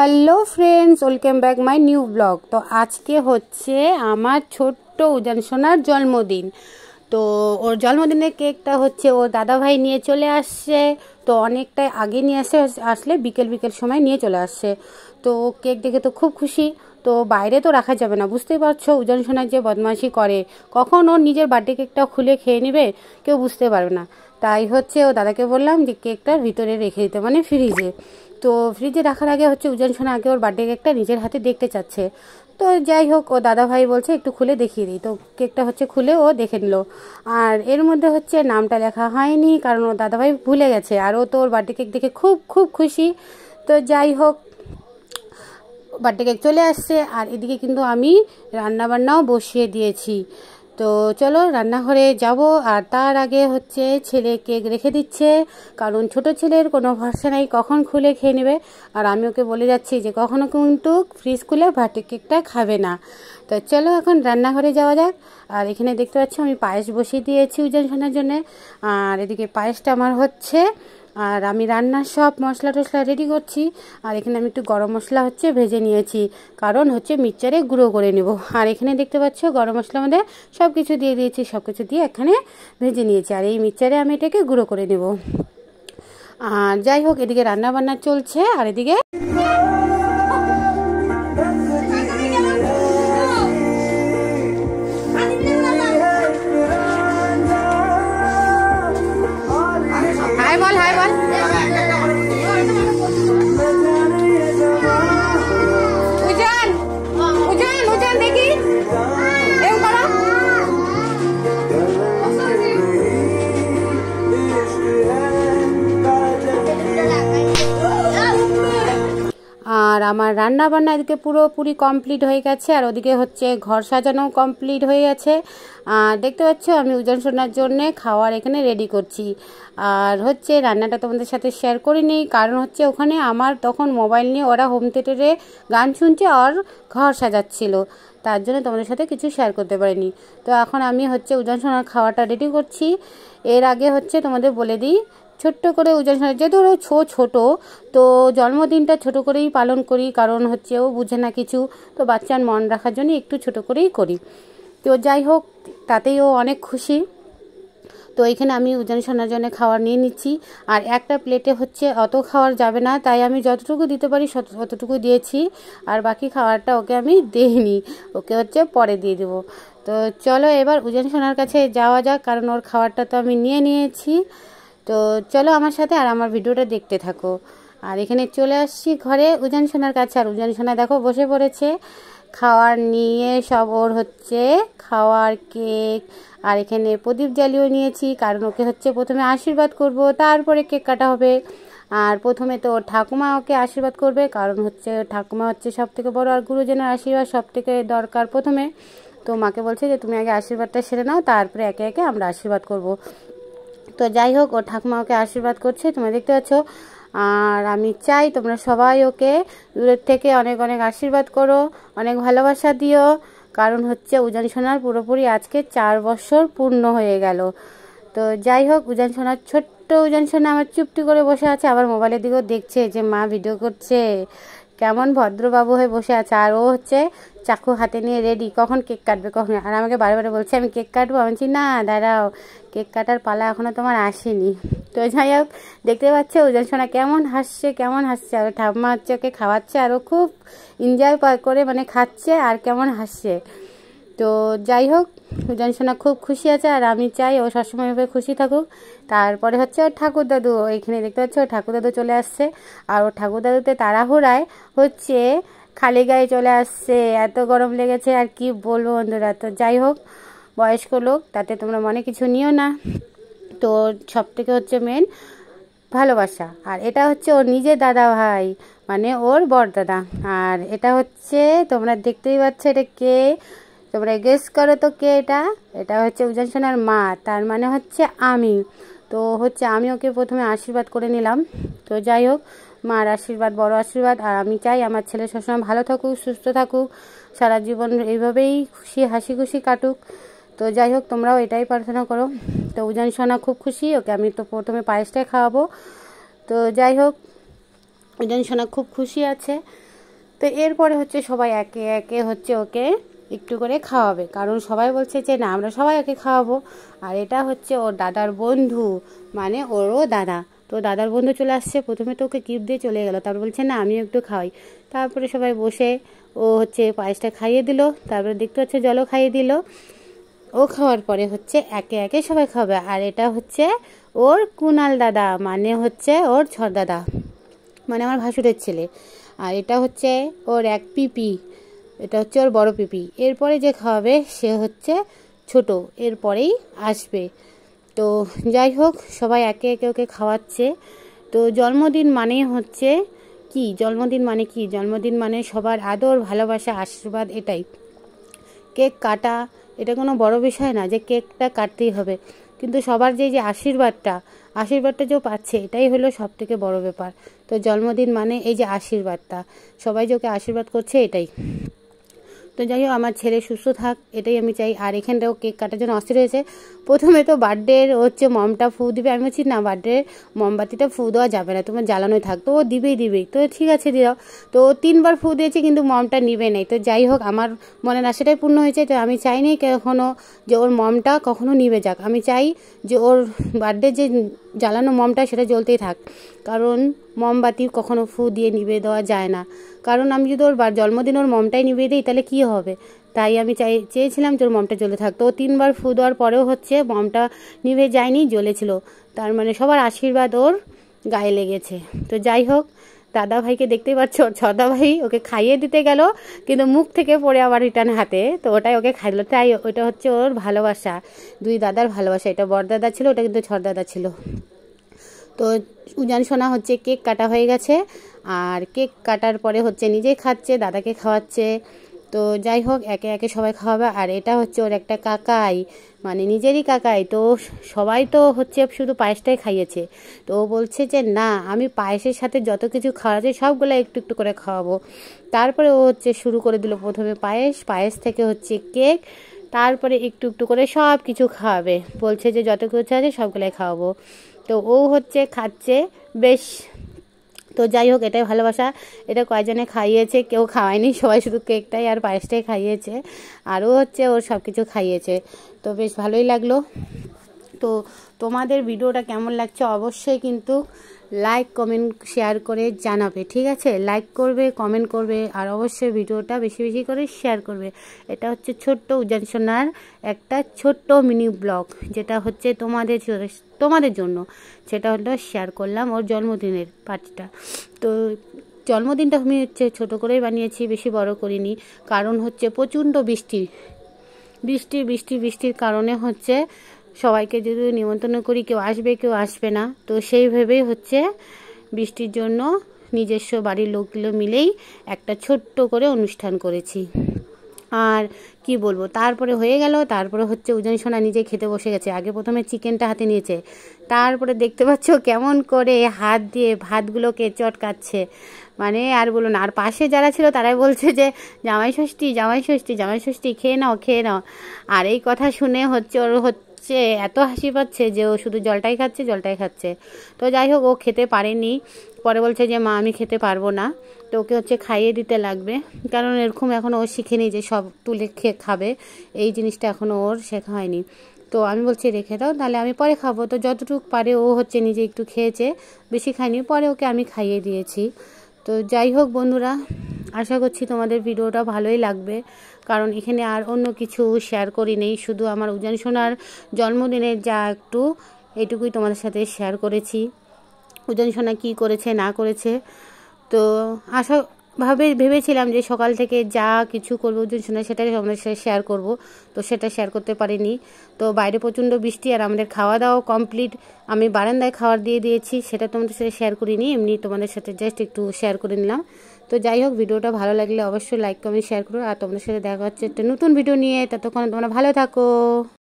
Hello friends, welcome back my new blog. তো আজকে হচ্ছে আমার ছোট্ট উজান সোনার জন্মদিন। তো ওর জন্মদিনের কেকটা হচ্ছে ওর দাদাভাই নিয়ে চলে আসছে। তো অনেকটাই আগে নিয়ে আসলে বিকেল সময় নিয়ে চলে আসছে। তো কেক দেখে তো খুব খুশি। তো বাইরে তো রাখা যাবে না, বুঝতেই পারছো উজান সোনার যে বদমাইশি করে, কখন ওর নিজের বার্থডে কেকটা খুলে খেয়ে নেবে কেউ বুঝতে পারবে না। তাই হচ্ছে ও দাদাকে বললাম যে কেকটা ভিতরে রেখে দিতে, মানে ফ্রিজে। তো ফ্রিজে রাখার আগে হচ্ছে উজান সোনা আগে ওর বার্থডে কেকটা নিজের হাতে দেখতে চাচ্ছে। তো যাই হোক, ও দাদা ভাই বলছে একটু খুলে দেখিয়ে দিই। তো কেকটা হচ্ছে খুলে ও দেখে নিল। আর এর মধ্যে হচ্ছে নামটা লেখা হয়নি, কারণ ও দাদাভাই ভুলে গেছে। আর ও তো ওর বার্থডে কেক দেখে খুব খুব খুশি। তো যাই হোক, বার্থডে কেক চলে আসছে। আর এদিকে কিন্তু আমি রান্নাবান্নাও বসিয়ে দিয়েছি। তো চলো রান্নাঘরে যাব। আর তার আগে হচ্ছে ছেলে কেক রেখে দিচ্ছে, কারণ ছোট ছেলের কোনো ভরসা নেই কখন খুলে খেয়ে নেবে। আর আমি ওকে বলে যাচ্ছি যে কখনো কিন্তু ফ্রিজ খুলে বার্থডে কেকটা খাবে না। তো চলো এখন রান্নাঘরে যাওয়া যাক। আর এখানে দেখতে পাচ্ছি আমি পায়েস বসিয়ে দিয়েছি উজান সোনার জন্যে। আর এদিকে পায়েসটা আমার হচ্ছে। আর আমি রান্নার সব মশলা টশলা রেডি করছি। আর এখানে আমি একটু গরম মশলা হচ্ছে ভেজে নিয়েছি, কারণ হচ্ছে মিক্সচারে গুঁড়ো করে নেব। আর এখানে দেখতে পাচ্ছ গরম মশলার মধ্যে সব কিছু দিয়ে দিয়েছি, সব কিছু দিয়ে এখানে ভেজে নিয়েছি। আর এই মিক্সচারে আমি এটাকে গুঁড়ো করে নেব। আর যাই হোক, এদিকে রান্না বান্না চলছে। আর এদিকে হাই বল, হাই বল। উজান উজান উজান দেখি এরকম করো। আর আমার রান্না বান্না এদিকে পুরোপুরি কমপ্লিট হয়ে গেছে। আর ওদিকে হচ্ছে ঘর সাজানো কমপ্লিট হয়ে গেছে। আর দেখতে পাচ্ছ আমি উজান সোনার জন্যে খাওয়ার এখানে রেডি করছি। আর হচ্ছে রান্নাটা তোমাদের সাথে শেয়ার করিনি, কারণ হচ্ছে ওখানে আমার তখন মোবাইল নিয়ে ওরা হোম থিয়েটারে গান শুনছে আর ঘর সাজাচ্ছিল, তার জন্য তোমাদের সাথে কিছু শেয়ার করতে পারিনি। তো এখন আমি হচ্ছে উজান সোনার খাওয়াটা রেডি করছি। এর আগে হচ্ছে তোমাদের বলে দিই, ছোট্ট করে উজান সোনার, যেহেতু ও ছোট, তো জন্মদিনটা ছোট করেই পালন করি, কারণ হচ্ছে ও বুঝে না কিছু। তো বাচ্চার মন রাখার জন্য একটু ছোট করেই করি। তো যাই হোক, তাতেই ও অনেক খুশি। তো এখানে আমি উজান সোনার জন্য খাবার নিয়ে নিচ্ছি। আর একটা প্লেটে হচ্ছে অত খাওয়ার যাবে না, তাই আমি যতটুকু দিতে পারি ততটুকু দিয়েছি। আর বাকি খাবারটা ওকে আমি দিইনি, ওকে হচ্ছে পরে দিয়ে দেবো। তো চলো এবার উজান সোনার কাছে যাওয়া যাক, কারণ ওর খাবারটা তো আমি নিয়ে নিয়েছি। তো চলো আমার সাথে আর আমার ভিডিওটা দেখতে থাকো। আর এখানে চলে আসছি ঘরে উজান সোনার কাছে। আর উজান সোনা দেখো বসে পড়েছে খাওয়ার নিয়ে, সব ওর হচ্ছে খাওয়ার কেক। আর এখানে প্রদীপ জ্বালিয়েও নিয়েছি, কারণ ওকে হচ্ছে প্রথমে আশীর্বাদ করব, তারপরে কেক কাটা হবে। আর প্রথমে তো ঠাকুমা ওকে আশীর্বাদ করবে, কারণ হচ্ছে ঠাকুমা হচ্ছে সব থেকে বড়, আর গুরুজনের আশীর্বাদ সব থেকে দরকার প্রথমে। তো মাকে বলছে যে তুমি আগে আশীর্বাদটা সেরে নাও, তারপরে একে একে আমরা আশীর্বাদ করব। তো যাই হোক, ওর ঠাকুমা ওকে আশীর্বাদ করছে, তোমরা দেখতে পাচ্ছ। আর আমি চাই তোমরা সবাই ওকে দূরের থেকে অনেক অনেক আশীর্বাদ করো, অনেক ভালোবাসা দিও, কারণ হচ্ছে উজান সোনার পুরোপুরি আজকে 4 বছর পূর্ণ হয়ে গেল। তো যাই হোক, উজান সোনার ছোট্ট উজান সোনা আমার চুপটি করে বসে আছে, আবার মোবাইলের দিকেও দেখছে যে মা ভিডিও করছে, কেমন ভদ্রবাবু হয়ে বসে আছে। আর ও হচ্ছে চাকু হাতে নিয়ে রেডি, কখন কেক কাটবে কখন। আর আমাকে বারে বলছে আমি কেক কাটবো। আমি বলছি না দাঁড়াও, কেক কাটার পালা এখনও তোমার আসেনি। তো যাই হোক, দেখতে পাচ্ছে উজান সোনা কেমন হাসছে। আর ঠাম্মা হচ্ছে ওকে খাওয়াচ্ছে, আর ও খুব এনজয় করে মানে খাচ্ছে আর কেমন হাসছে। তো যাই হোক, উজান সোনা খুব খুশি আছে। আর আমি চাই ও সবসময় এভাবে খুশি থাকুক। তারপরে হচ্ছে ওর ঠাকুর দাদু, এইখানে দেখতে পাচ্ছি ওর ঠাকুর দাদু চলে আসছে। আর ওর ঠাকুর দাদুতে তাড়াহুড়ায় হচ্ছে খালি গায়ে চলে আসছে, এত গরম লেগেছে আর কি বলবো বন্ধুরা। তো যাই হোক, বয়স্ক লোক, তাতে তোমরা মনে কিছু নিও না। তো সব থেকে হচ্ছে মেন ভালোবাসা। আর এটা হচ্ছে ওর নিজের দাদা ভাই, মানে ওর বড় দাদা। আর এটা হচ্ছে তোমরা দেখতেই পাচ্ছ এটা কে, তোমরা গেস করো তো কে এটা। এটা হচ্ছে উজান সোনার মা, তার মানে হচ্ছে আমি। তো হচ্ছে আমি ওকে প্রথমে আশীর্বাদ করে নিলাম। তো যাই হোক, মার আশীর্বাদ বড় আশীর্বাদ। আর আমি চাই আমার ছেলে সবসময় ভালো থাকুক, সুস্থ থাকুক, সারা জীবন এইভাবেই হাসি খুশি কাটুক। তো যাই হোক, তোমরাও এটাই প্রার্থনা করো। তো উজান সোনা খুব খুশি, ওকে আমি তো প্রথমে পায়েসটাই খাওয়াবো। তো যাই হোক, উজান সোনা খুব খুশি আছে। তো এরপরে হচ্ছে সবাই একে একে হচ্ছে ওকে একটু করে খাওয়াবে, কারণ সবাই বলছে যে না আমরা সবাই ওকে খাওয়াবো। আর এটা হচ্ছে ওর দাদার বন্ধু, মানে ওরও দাদা। তো দাদার বন্ধু চলে আসছে, প্রথমে তো ওকে গিফট দিয়ে চলে গেল, তারপর বলছে না আমি একটু খাওয়াই। তারপরে সবাই বসে ও হচ্ছে পায়েসটা খাইয়ে দিল, তারপরে দেখতে হচ্ছে জলও খাইয়ে দিল। ও খাওয়ার পরে হচ্ছে একে একে সবাই খাবে। আর এটা হচ্ছে ওর কুনাল দাদা, মানে হচ্ছে ওর দাদা, মানে আমার ভাসুরের ছেলে। আর এটা হচ্ছে ওর এক পিপি, এটা হচ্ছে ওর বড় পিপি। এরপরে যে খাওয়াবে সে হচ্ছে ছোট, এরপরেই আসবে। তো যাই হোক সবাই একে একে ওকে খাওয়াচ্ছে। তো জন্মদিন মানেই হচ্ছে কি, জন্মদিন মানে কি, জন্মদিন মানে সবার আদর ভালোবাসা আশীর্বাদ, এটাই। কেক কাটা এটা কোনো বড় বিষয় না যে কেকটা কাটতেই হবে, কিন্তু সবার যে আশীর্বাদটা যে পাচ্ছে এটাই হলো সব থেকে বড় ব্যাপার। তো জন্মদিন মানে এই যে আশীর্বাদটা, সবাই যে ওকে আশীর্বাদ করছে এটাই। তো যাই হোক আমার ছেলে সুস্থ থাক এটাই আমি চাই। আর এখানটাও কেক কাটার জন্য অস্থির হয়েছে। প্রথমে তো বার্থডের হচ্ছে মমটা ফু দিবে, আমি বলছি না বার্থডে মোমবাতিটা ফু দেওয়া যাবে না, তোমার জ্বালানোই থাক। তো ও দিবেই। তো ঠিক আছে দিও। তো ও 3বার ফু দিয়েছে কিন্তু মমটা নিবে নাই। তো যাই হোক আমার মনের আশাটাই পূর্ণ হয়েছে। তো আমি চাইনি কখনো যে ওর মমটা কখনো নিবে যাক, আমি চাই যে ওর বার্থডে যে জ্বালানো মমটা সেটা জ্বলতেই থাক, কারণ মোমবাতি কখনো ফু দিয়ে নিবে দেওয়া যায় না। কারণ আমি যদি ওর জন্মদিন ওর মমটাই নিভিয়ে দিই তাহলে কী হবে, তাই আমি চেয়েছিলাম যে ওর মমটা জ্বলে থাকতো। ও 3বার ফু দেওয়ার পরেও হচ্ছে মমটা নিভে যায়নি, জ্বলেছিল। তার মানে সবার আশীর্বাদ ওর গায়ে লেগেছে। তো যাই হোক দাদা ভাইকে দেখতেই পাচ্ছ, ওর ছদা ভাই ওকে খাইয়ে দিতে গেল কিন্তু মুখ থেকে পড়ে আবার রিটার্ন হাতে, তো ওটাই ওকে খাইলো। তাই ওটা হচ্ছে ওর ভালোবাসা, দুই দাদার ভালোবাসা। এটা বড়দাদা ছিল, ওটা কিন্তু ছদাদা ছিল। তো উজান সোনা হচ্ছে কেক কাটা হয়ে গেছে, আর কেক কাটার পরে হচ্ছে নিজে খাচ্ছে, দাদাকে খাওয়াচ্ছে। তো যাই হোক একে একে সবাই খাওয়াবে। আর এটা হচ্ছে ওর একটা কাকাই, মানে নিজেরই কাকাই। তো সবাই তো হচ্ছে শুধু পায়েসটাই খাইয়েছে, তো ও বলছে যে না আমি পায়েসের সাথে যত কিছু খাওয়াচ্ছে সবগুলো একটু একটু করে খাওয়াবো। তারপরে ও হচ্ছে শুরু করে দিল প্রথমে পায়েস থেকে হচ্ছে কেক, তারপরে একটু একটু করে সব কিছু খাওয়াবে, বলছে যে যত কিছু আছে সবগুলোই খাওয়াবো। তো ও হচ্ছে খাচ্ছে বেশ। তো যাই হোক এটাই ভালোবাসা। এটা কয়েকজনে খাইয়েছে, কেউ খাওয়ায়নি, সবাই শুধু কেকটাই আর পায়েসটাই খাইয়েছে। আরও হচ্ছে ওর সব কিছু খাইয়েছে। তো বেশ ভালোই লাগলো। তো তোমাদের ভিডিওটা কেমন লাগছে অবশ্যই কিন্তু লাইক কমেন্ট শেয়ার করে জানাবে, ঠিক আছে? লাইক করবে, কমেন্ট করবে, আর অবশ্যই ভিডিওটা বেশি বেশি করে শেয়ার করবে। এটা হচ্ছে ছোট্ট উজান সোনার একটা ছোট্ট মিনি ব্লগ, যেটা হচ্ছে তোমাদের জন্য, সেটা হলো শেয়ার করলাম ওর জন্মদিনের পার্টিটা। তো জন্মদিনটা আমি হচ্ছে ছোটো করেই বানিয়েছি, বেশি বড় করিনি, কারণ হচ্ছে প্রচণ্ড বৃষ্টির কারণে হচ্ছে সবাইকে যদি নিমন্ত্রণ করি কেউ আসবে না। তো সেই ভেবেই হচ্ছে বৃষ্টির জন্য নিজস্ব বাড়ির লোকগুলো মিলেই একটা ছোট্ট করে অনুষ্ঠান করেছি। আর কি বলবো, তারপরে হয়ে গেল। তারপরে হচ্ছে উজান সোনা নিজে খেতে বসে গেছে। আগে প্রথমে চিকেনটা হাতে নিয়েছে, তারপরে দেখতে পাচ্ছ কেমন করে হাত দিয়ে ভাতগুলোকে চটকাচ্ছে, মানে আর বলো না। আর পাশে যারা ছিল তারাই বলছে যে জামাই ষষ্ঠী খেয়ে নাও। আর এই কথা শুনে হচ্ছে ওর হচ্ছে এত হাসি পাচ্ছে যে ও শুধু জলটাই খাচ্ছে। তো যাই হোক ও খেতে পারেনি, পরে বলছে যে মা আমি খেতে পারবো না। তো ওকে হচ্ছে খাইয়ে দিতে লাগবে, কারণ এরকম এখনও ও শিখেনি যে সব তুলে খাবে, এই জিনিসটা এখনও ওর শেখা হয়নি। তো আমি বলছি রেখে দাও, তাহলে আমি পরে খাবো। তো যতটুকু পারে ও হচ্ছে নিজে একটু খেয়েছে, বেশি খায়নি, পরে ওকে আমি খাইয়ে দিয়েছি। তো যাই হোক বন্ধুরা, আশা করছি তোমাদের ভিডিওটা ভালোই লাগবে, কারণ এখানে আর অন্য কিছু শেয়ার করি নেই, শুধু আমার উজান সোনার জন্মদিনের যা একটু এইটুকুই তোমাদের সাথে শেয়ার করেছি। উজান সোনা কী করেছে না করেছে, তো ভেবেছিলাম যে সকাল থেকে যা কিছু করবো উজান সোনা সেটাই আমাদের সাথে শেয়ার করব, তো সেটা শেয়ার করতে পারিনি। তো বাইরে প্রচণ্ড বৃষ্টি, আর আমাদের খাওয়া দাওয়া কমপ্লিট, আমি বারান্দায় খাবার দিয়ে দিয়েছি, সেটা তোমাদের সাথে শেয়ার করিনি, এমনি তোমাদের সাথে জাস্ট একটু শেয়ার করে নিলাম। তো যাই হোক ভিডিওটা ভালো লাগলে অবশ্যই লাইক কমেন্ট শেয়ার করো, আর তোমাদের সাথে দেখা হচ্ছে একটা নতুন ভিডিও নিয়ে। ততক্ষণ তোমরা ভালো থাকো।